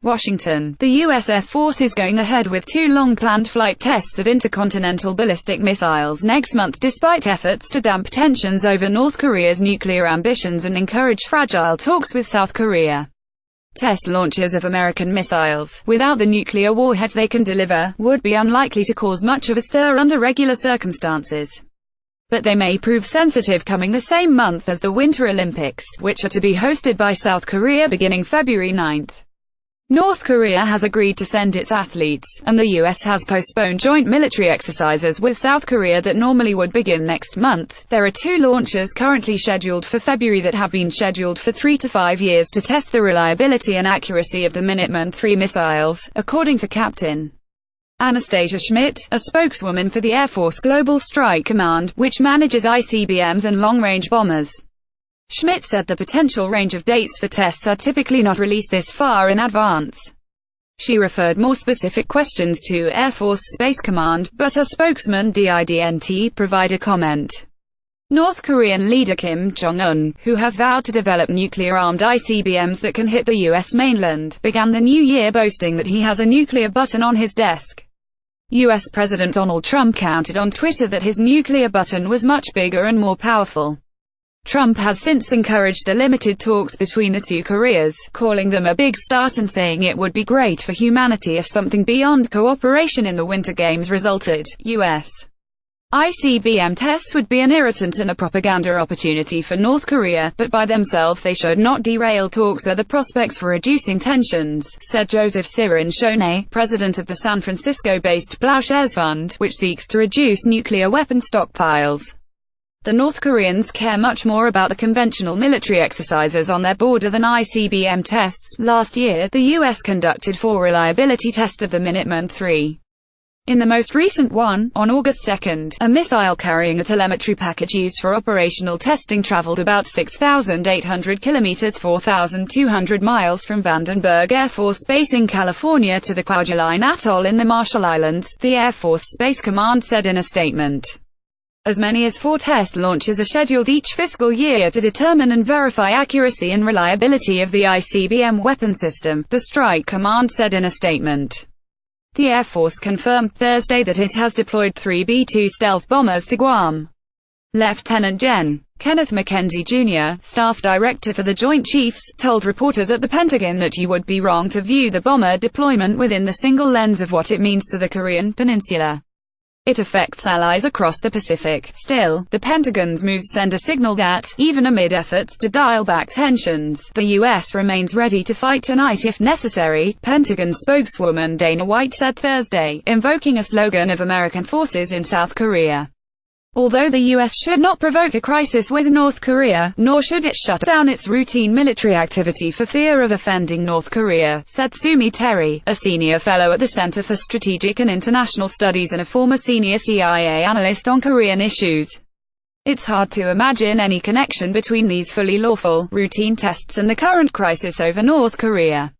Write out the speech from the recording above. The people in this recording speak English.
Washington. The U.S. Air Force is going ahead with two long-planned flight tests of intercontinental ballistic missiles next month despite efforts to damp tensions over North Korea's nuclear ambitions and encourage fragile talks with South Korea. Test launches of American missiles, without the nuclear warheads they can deliver, would be unlikely to cause much of a stir under regular circumstances. But they may prove sensitive coming the same month as the Winter Olympics, which are to be hosted by South Korea beginning February 9. North Korea has agreed to send its athletes, and the U.S. has postponed joint military exercises with South Korea that normally would begin next month. There are two launches currently scheduled for February that have been scheduled for 3 to 5 years to test the reliability and accuracy of the Minuteman III missiles, according to Captain Anastasia Schmidt, a spokeswoman for the Air Force Global Strike Command, which manages ICBMs and long-range bombers. Schmidt said the potential range of dates for tests are typically not released this far in advance. She referred more specific questions to Air Force Space Command, but her spokesman didn't provide a comment. North Korean leader Kim Jong-un, who has vowed to develop nuclear-armed ICBMs that can hit the U.S. mainland, began the new year boasting that he has a nuclear button on his desk. U.S. President Donald Trump countered on Twitter that his nuclear button was much bigger and more powerful. Trump has since encouraged the limited talks between the two Koreas, calling them a big start and saying it would be great for humanity if something beyond cooperation in the Winter Games resulted. U.S. ICBM tests would be an irritant and a propaganda opportunity for North Korea, but by themselves they should not derail talks or the prospects for reducing tensions, said Joseph Cirinchone, president of the San Francisco-based Plowshares Fund, which seeks to reduce nuclear weapon stockpiles. The North Koreans care much more about the conventional military exercises on their border than ICBM tests. Last year, the U.S. conducted 4 reliability tests of the Minuteman III. In the most recent one, on August 2, a missile carrying a telemetry package used for operational testing traveled about 6,800 kilometers (4,200 miles) from Vandenberg Air Force Base in California to the Kwajalein Atoll in the Marshall Islands, the Air Force Space Command said in a statement. As many as 4 test launches are scheduled each fiscal year to determine and verify accuracy and reliability of the ICBM weapon system, the Strike Command said in a statement. The Air Force confirmed Thursday that it has deployed 3 B-2 stealth bombers to Guam. Lieutenant Gen. Kenneth McKenzie Jr., staff director for the Joint Chiefs, told reporters at the Pentagon that you would be wrong to view the bomber deployment within the single lens of what it means to the Korean Peninsula. It affects allies across the Pacific. Still, the Pentagon's moves send a signal that, even amid efforts to dial back tensions, the U.S. remains ready to fight tonight if necessary, Pentagon spokeswoman Dana White said Thursday, invoking a slogan of American forces in South Korea. Although the U.S. should not provoke a crisis with North Korea, nor should it shut down its routine military activity for fear of offending North Korea, said Sumi Terry, a senior fellow at the Center for Strategic and International Studies and a former senior CIA analyst on Korean issues. It's hard to imagine any connection between these fully lawful, routine tests and the current crisis over North Korea.